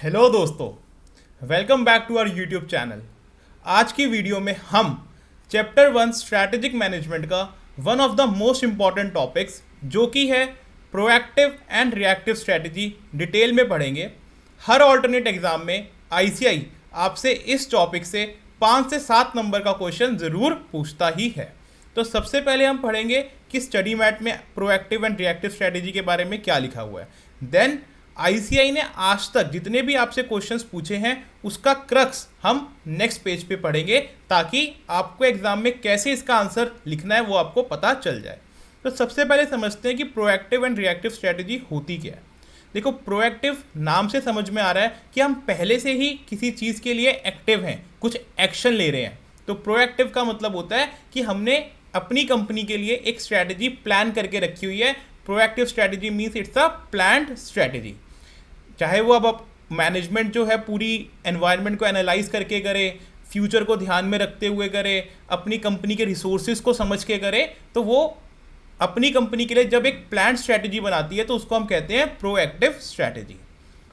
Hello दोस्तों, welcome back to our YouTube channel. आज की वीडियो में हम चैप्टर 1 स्ट्रैटेजिक मैनेजमेंट का one of the most important topics जो कि है proactive and reactive strategy detail में पढ़ेंगे। हर ऑल्टरनेट एग्जाम में आईसीआई आपसे इस टॉपिक से 5 से 7 नंबर का क्वेश्चन ज़रूर पूछता ही है। तो सबसे पहले हम पढ़ेंगे कि स्टडी मैट में प्रोएक्टिव एंड रिएक्टिव स्ट्रैटेजी के बारे में क्या लिखा हुआ है। देन आईसीआई ने आज तक जितने भी आपसे क्वेश्चंस पूछे हैं उसका क्रक्स हम नेक्स्ट पेज पे पढ़ेंगे, ताकि आपको एग्जाम में कैसे इसका आंसर लिखना है वो आपको पता चल जाए। तो सबसे पहले समझते हैं कि प्रोएक्टिव एंड रिएक्टिव स्ट्रैटेजी होती क्या है। देखो, प्रोएक्टिव नाम से समझ में आ रहा है कि हम पहले से ही किसी चीज़ के लिए एक्टिव हैं, कुछ एक्शन ले रहे हैं। तो प्रोएक्टिव का मतलब होता है कि हमने अपनी कंपनी के लिए एक स्ट्रैटेजी प्लान करके रखी हुई है। Proactive strategy means it's a planned strategy. चाहे वो अब मैनेजमेंट जो है पूरी एनवायरनमेंट को एनालाइज करके करे, फ्यूचर को ध्यान में रखते हुए करे, अपनी कंपनी के रिसोर्सेज को समझ के करे, तो वो अपनी कंपनी के लिए जब एक प्लान स्ट्रैटेजी बनाती है तो उसको हम कहते हैं प्रोएक्टिव स्ट्रैटेजी।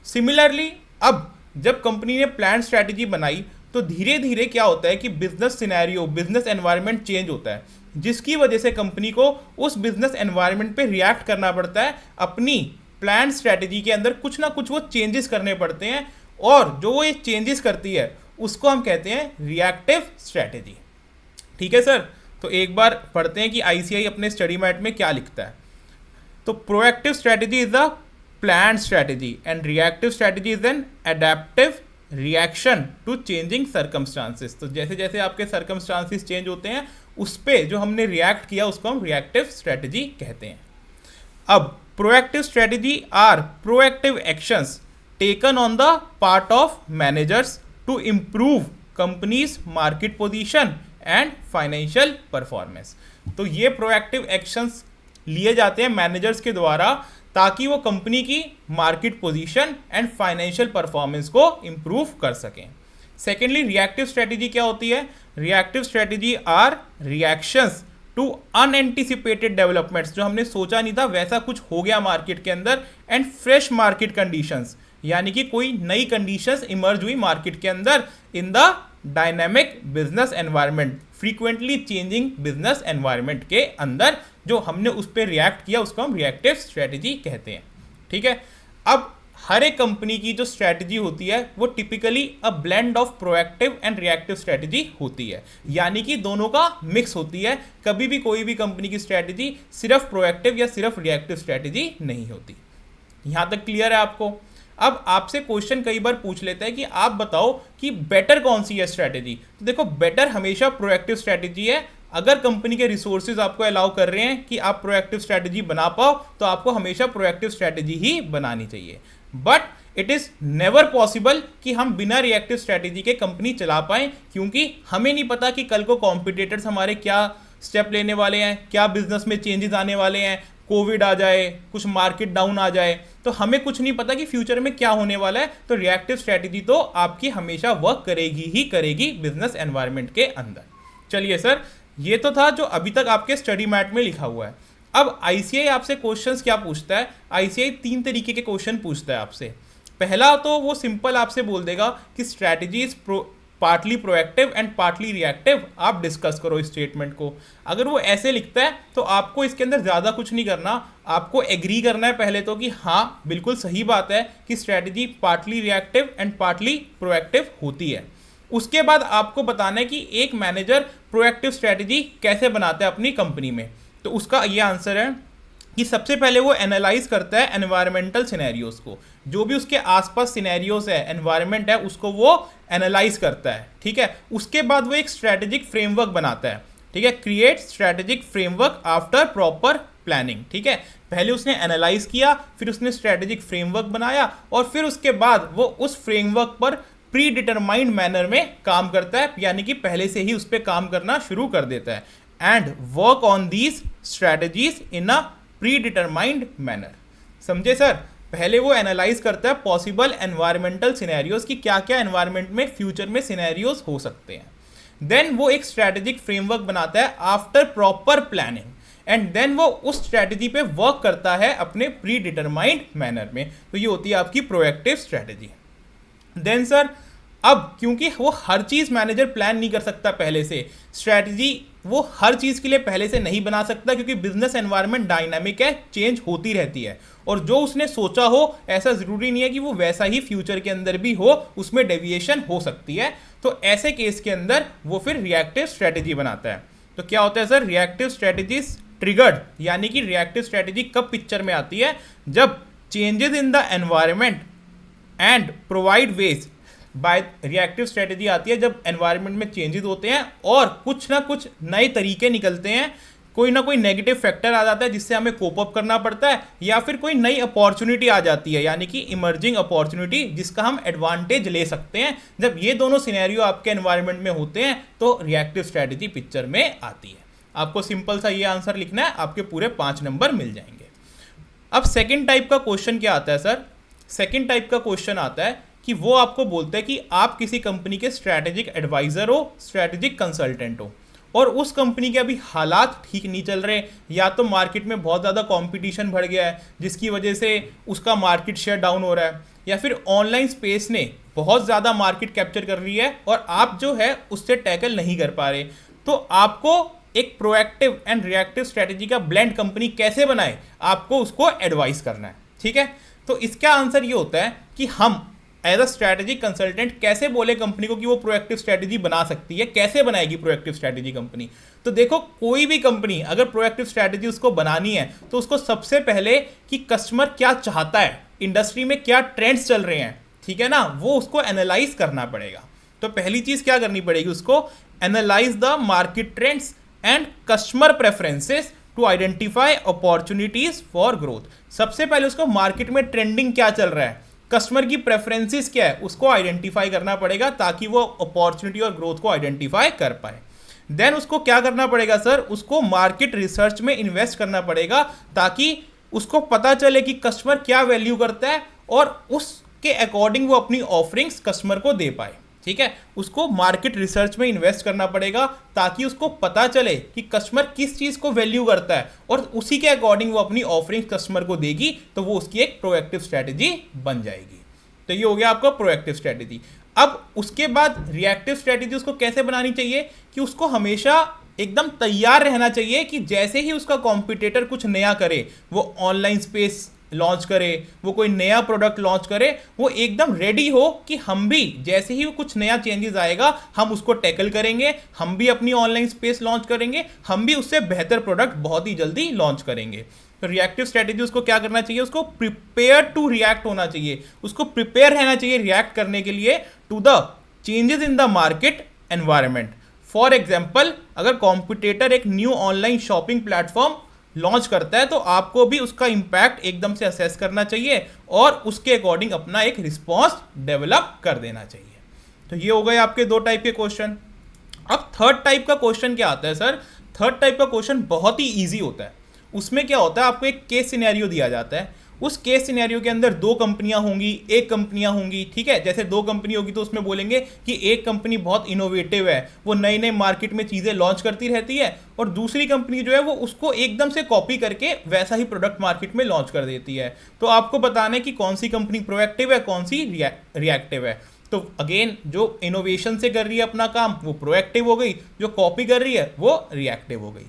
सिमिलरली अब जब कंपनी ने प्लान स्ट्रैटेजी बनाई तो धीरे धीरे क्या होता है कि business scenario, business environment change होता है, जिसकी वजह से कंपनी को उस बिजनेस एनवायरनमेंट पे रिएक्ट करना पड़ता है। अपनी प्लान स्ट्रैटेजी के अंदर कुछ ना कुछ वो चेंजेस करने पड़ते हैं, और जो वो ये चेंजेस करती है उसको हम कहते हैं रिएक्टिव स्ट्रैटेजी। ठीक है सर, तो एक बार पढ़ते हैं कि आईसीआई अपने स्टडी मैट में क्या लिखता है। तो proactive strategy is a plan strategy and reactive strategy is an adaptive reaction to changing circumstances. तो जैसे जैसे आपके सर्कमस्टांसिस चेंज होते हैं उस पर जो हमने रिएक्ट किया उसको हम रिएक्टिव स्ट्रैटेजी कहते हैं। अब proactive strategy are proactive actions taken on the part of managers to improve company's market position and financial performance। तो ये proactive actions लिए जाते हैं मैनेजर्स के द्वारा ताकि वो कंपनी की market position and financial performance को इम्प्रूव कर सकें। सेकेंडली, रिएक्टिव स्ट्रेटेजी क्या होती है? Reactive strategy are reactions to unanticipated developments, जो हमने सोचा नहीं था वैसा कुछ हो गया मार्केट के अंदर, एंड फ्रेश मार्केट कंडीशंस, यानी कि कोई नई कंडीशंस इमर्ज हुई मार्केट के अंदर in the dynamic business environment, frequently changing business environment के अंदर जो हमने उस पर रिएक्ट किया उसको हम रिएक्टिव स्ट्रेटेजी कहते हैं। ठीक है, अब हर एक कंपनी की जो स्ट्रैटेजी होती है वो typically a blend of proactive and reactive strategy होती है, यानी कि दोनों का मिक्स होती है। कभी भी कोई भी कंपनी की स्ट्रैटेजी सिर्फ प्रोएक्टिव या सिर्फ रिएक्टिव स्ट्रैटेजी नहीं होती। यहाँ तक क्लियर है आपको? अब आपसे क्वेश्चन कई बार पूछ लेता है कि आप बताओ कि बेटर कौन सी है स्ट्रैटेजी। तो देखो, बेटर हमेशा प्रोएक्टिव स्ट्रैटेजी है। अगर कंपनी के रिसोर्सेज आपको अलाउ कर रहे हैं कि आप प्रोएक्टिव स्ट्रैटेजी बना पाओ तो आपको हमेशा प्रोएक्टिव स्ट्रैटेजी ही बनानी चाहिए। But it is never possible कि हम बिना रिएक्टिव स्ट्रैटेजी के कंपनी चला पाएं, क्योंकि हमें नहीं पता कि कल को कॉम्पिटिटर्स हमारे क्या स्टेप लेने वाले हैं, क्या बिजनेस में चेंजेस आने वाले हैं, कोविड आ जाए, कुछ मार्केट डाउन आ जाए, तो हमें कुछ नहीं पता कि फ्यूचर में क्या होने वाला है। तो रिएक्टिव स्ट्रैटेजी तो आपकी हमेशा वर्क करेगी ही करेगी बिजनेस एनवायरनमेंट के अंदर। चलिए सर, ये तो था जो अभी तक आपके स्टडी मैट में लिखा हुआ है। अब आईसीआई आपसे क्वेश्चंस क्या पूछता है? आईसीआई 3 तरीके के क्वेश्चन पूछता है आपसे। पहला तो वो सिंपल आपसे बोल देगा कि strategy is partly proactive and partly reactive, आप डिस्कस करो इस स्टेटमेंट को। अगर वो ऐसे लिखता है तो आपको इसके अंदर ज़्यादा कुछ नहीं करना, आपको एग्री करना है पहले तो कि हाँ बिल्कुल सही बात है कि strategy partly reactive and partly proactive होती है। उसके बाद आपको बताना है कि एक मैनेजर प्रोएक्टिव स्ट्रैटेजी कैसे बनाता है अपनी कंपनी में। तो उसका ये आंसर है कि सबसे पहले वो एनालाइज करता है एनवायरमेंटल सिनेरियोज को, जो भी उसके आसपास सिनेरियोज है, एनवायरनमेंट है, उसको वो एनालाइज करता है। ठीक है, उसके बाद वो एक स्ट्रैटेजिक फ्रेमवर्क बनाता है। ठीक है, create strategic framework after proper planning. ठीक है, पहले उसने एनालाइज किया, फिर उसने स्ट्रैटेजिक फ्रेमवर्क बनाया, और फिर उसके बाद वो उस फ्रेमवर्क पर प्री डिटरमाइंड मैनर में काम करता है, यानी कि पहले से ही उस पर काम करना शुरू कर देता है। And work on these strategies in a pre determined manner. समझे सर? पहले वो एनालाइज करता है पॉसिबल एनवायरमेंटल सिनेरियोज की क्या क्या एनवायरमेंट में फ्यूचर में सिनेरियोज हो सकते हैं। देन वो एक स्ट्रैटेजिक फ्रेमवर्क बनाता है after proper planning, and then वो उस स्ट्रैटेजी पे वर्क करता है अपने प्री डिटरमाइंड मैनर में। तो ये होती है आपकी प्रोएक्टिव स्ट्रैटेजी। देन सर, अब क्योंकि वो हर चीज़ मैनेजर प्लान नहीं कर सकता पहले से, स्ट्रैटेजी वो हर चीज़ के लिए पहले से नहीं बना सकता, क्योंकि बिजनेस एनवायरनमेंट डायनामिक है, चेंज होती रहती है, और जो उसने सोचा हो ऐसा ज़रूरी नहीं है कि वो वैसा ही फ्यूचर के अंदर भी हो, उसमें डेविएशन हो सकती है। तो ऐसे केस के अंदर वो फिर रिएक्टिव स्ट्रैटेजी बनाता है। तो क्या होता है सर, रिएक्टिव स्ट्रैटेजीज ट्रिगर्ड, यानी कि रिएक्टिव स्ट्रैटेजी कब पिक्चर में आती है, जब changes in the environment and provide veg bye reactive strategy आती है जब एनवायरनमेंट में चेंजेस होते हैं और कुछ ना कुछ नए तरीके निकलते हैं, कोई ना कोई नेगेटिव फैक्टर आ जाता है जिससे हमें कोप अप करना पड़ता है, या फिर कोई नई अपॉर्चुनिटी आ जाती है, यानी कि इमर्जिंग अपॉर्चुनिटी जिसका हम एडवांटेज ले सकते हैं। जब ये दोनों सिनेरियो आपके एनवायरनमेंट में होते हैं तो रिएक्टिव स्ट्रेटेजी पिक्चर में आती है। आपको सिंपल सा ये आंसर लिखना है, आपके पूरे 5 नंबर मिल जाएंगे। अब सेकेंड टाइप का क्वेश्चन क्या आता है सर, सेकेंड टाइप का क्वेश्चन आता है कि वो आपको बोलते हैं कि आप किसी कंपनी के स्ट्रैटेजिक एडवाइजर हो, स्ट्रैटेजिक कंसल्टेंट हो, और उस कंपनी के अभी हालात ठीक नहीं चल रहे, या तो मार्केट में बहुत ज़्यादा कंपटीशन बढ़ गया है जिसकी वजह से उसका मार्केट शेयर डाउन हो रहा है, या फिर ऑनलाइन स्पेस ने बहुत ज़्यादा मार्केट कैप्चर कर रही है और आप जो है उससे टैकल नहीं कर पा रहे। तो आपको एक प्रोएक्टिव एंड रिएक्टिव स्ट्रैटेजी का ब्लेंड कंपनी कैसे बनाए, आपको उसको एडवाइस करना है। ठीक है, तो इसका आंसर ये होता है कि हम एज अ स्ट्रैटेजिक कंसल्टेंट कैसे बोले कंपनी को कि वो प्रोएक्टिव स्ट्रैटेजी बना सकती है, कैसे बनाएगी प्रोएक्टिव स्ट्रैटेजी कंपनी। तो देखो, कोई भी कंपनी अगर प्रोएक्टिव स्ट्रैटेजी उसको बनानी है तो उसको सबसे पहले कि कस्टमर क्या चाहता है, इंडस्ट्री में क्या ट्रेंड्स चल रहे हैं, ठीक है ना, वो उसको एनालाइज करना पड़ेगा। तो पहली चीज क्या करनी पड़ेगी उसको, analyse the market trends and customer preferences to identify opportunities for growth. सबसे पहले उसको मार्केट में ट्रेंडिंग क्या चल रहा है, कस्टमर की प्रेफरेंसेस क्या है, उसको आइडेंटिफाई करना पड़ेगा ताकि वो अपॉर्चुनिटी और ग्रोथ को आइडेंटिफाई कर पाए। देन उसको क्या करना पड़ेगा सर, उसको मार्केट रिसर्च में इन्वेस्ट करना पड़ेगा ताकि उसको पता चले कि कस्टमर क्या वैल्यू करता है और उसके अकॉर्डिंग वो अपनी ऑफरिंग्स कस्टमर को दे पाए। ठीक है, उसको मार्केट रिसर्च में इन्वेस्ट करना पड़ेगा ताकि उसको पता चले कि कस्टमर किस चीज को वैल्यू करता है और उसी के अकॉर्डिंग वो अपनी ऑफरिंग कस्टमर को देगी, तो वो उसकी एक प्रोएक्टिव स्ट्रेटेजी बन जाएगी। तो ये हो गया आपका प्रोएक्टिव स्ट्रेटेजी। अब उसके बाद रिएक्टिव स्ट्रेटेजी उसको कैसे बनानी चाहिए कि उसको हमेशा एकदम तैयार रहना चाहिए कि जैसे ही उसका कॉम्पिटिटर कुछ नया करे, वो ऑनलाइन स्पेस लॉन्च करे, वो कोई नया प्रोडक्ट लॉन्च करे, वो एकदम रेडी हो कि हम भी जैसे ही वो कुछ नया चेंजेस आएगा हम उसको टैकल करेंगे, हम भी अपनी ऑनलाइन स्पेस लॉन्च करेंगे, हम भी उससे बेहतर प्रोडक्ट बहुत ही जल्दी लॉन्च करेंगे। तो रिएक्टिव स्ट्रेटेजी उसको क्या करना चाहिए, उसको प्रिपेयर टू रिएक्ट होना चाहिए, उसको प्रिपेयर रहना चाहिए रिएक्ट करने के लिए to the changes in the market environment. For example, अगर कॉम्पिटिटर एक new online shopping platform launch करता है तो आपको भी उसका इंपैक्ट एकदम से असेस करना चाहिए और उसके अकॉर्डिंग अपना एक रिस्पॉन्स डेवलप कर देना चाहिए। तो ये हो गए आपके 2 टाइप के क्वेश्चन। अब थर्ड टाइप का क्वेश्चन क्या आता है सर, थर्ड टाइप का क्वेश्चन बहुत ही ईजी होता है। उसमें क्या होता है, आपको एक केस सिनेरियो दिया जाता है, उस केस सिनेरियो के अंदर 2 कंपनियां होंगी, एक कंपनियां होंगी। ठीक है, जैसे 2 कंपनी होगी तो उसमें बोलेंगे कि एक कंपनी बहुत इनोवेटिव है, वो नई नई मार्केट में चीज़ें लॉन्च करती रहती है, और दूसरी कंपनी जो है वो उसको एकदम से कॉपी करके वैसा ही प्रोडक्ट मार्केट में लॉन्च कर देती है। तो आपको बताना है कि कौन सी कंपनी प्रोएक्टिव है, कौन सी रिएक्टिव है। तो अगेन, जो इनोवेशन से कर रही है अपना काम वो प्रोएक्टिव हो गई, जो कॉपी कर रही है वो रिएक्टिव हो गई।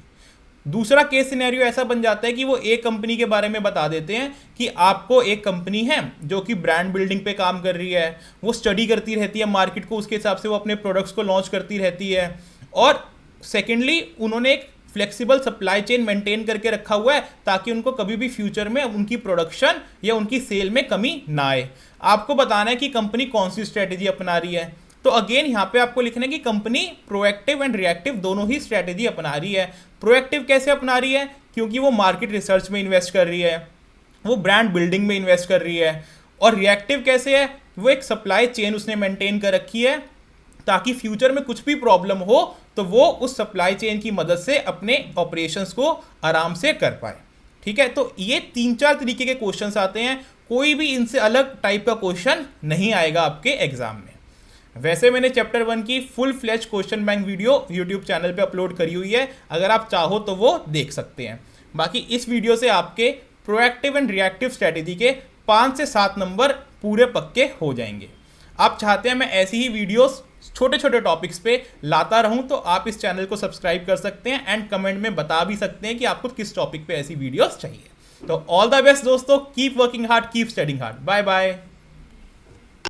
दूसरा केस सिनेरियो ऐसा बन जाता है कि वो एक कंपनी के बारे में बता देते हैं कि आपको एक कंपनी है जो कि ब्रांड बिल्डिंग पे काम कर रही है, वो स्टडी करती रहती है मार्केट को, उसके हिसाब से वो अपने प्रोडक्ट्स को लॉन्च करती रहती है, और सेकेंडली उन्होंने एक फ्लेक्सिबल सप्लाई चेन मेंटेन करके रखा हुआ है ताकि उनको कभी भी फ्यूचर में उनकी प्रोडक्शन या उनकी सेल में कमी ना आए। आपको बताना है कि कंपनी कौन सी स्ट्रेटेजी अपना रही है। तो अगेन यहाँ पे आपको लिखना है कि कंपनी प्रोएक्टिव एंड रिएक्टिव दोनों ही स्ट्रेटेजी अपना रही है। प्रोएक्टिव कैसे अपना रही है, क्योंकि वो मार्केट रिसर्च में इन्वेस्ट कर रही है, वो ब्रांड बिल्डिंग में इन्वेस्ट कर रही है। और रिएक्टिव कैसे है, वो एक सप्लाई चेन उसने मेंटेन कर रखी है ताकि फ्यूचर में कुछ भी प्रॉब्लम हो तो वो उस सप्लाई चेन की मदद से अपने ऑपरेशंस को आराम से कर पाए। ठीक है, तो ये 3-4 तरीके के क्वेश्चंस आते हैं, कोई भी इनसे अलग टाइप का क्वेश्चन नहीं आएगा आपके एग्जाम में। वैसे मैंने चैप्टर 1 की full flash question bank video YouTube channel पे अपलोड करी हुई है, अगर आप चाहो तो वो देख सकते हैं। बाकी इस वीडियो से आपके प्रोएक्टिव एंड रिएक्टिव स्ट्रेटेजी के 5 से 7 नंबर पूरे पक्के हो जाएंगे। आप चाहते हैं मैं ऐसी ही वीडियोस छोटे छोटे टॉपिक्स पे लाता रहूं, तो आप इस चैनल को सब्सक्राइब कर सकते हैं एंड कमेंट में बता भी सकते हैं कि आपको किस टॉपिक पे ऐसी वीडियोस चाहिए। तो ऑल द बेस्ट दोस्तों, keep working hard, keep studying hard, bye bye.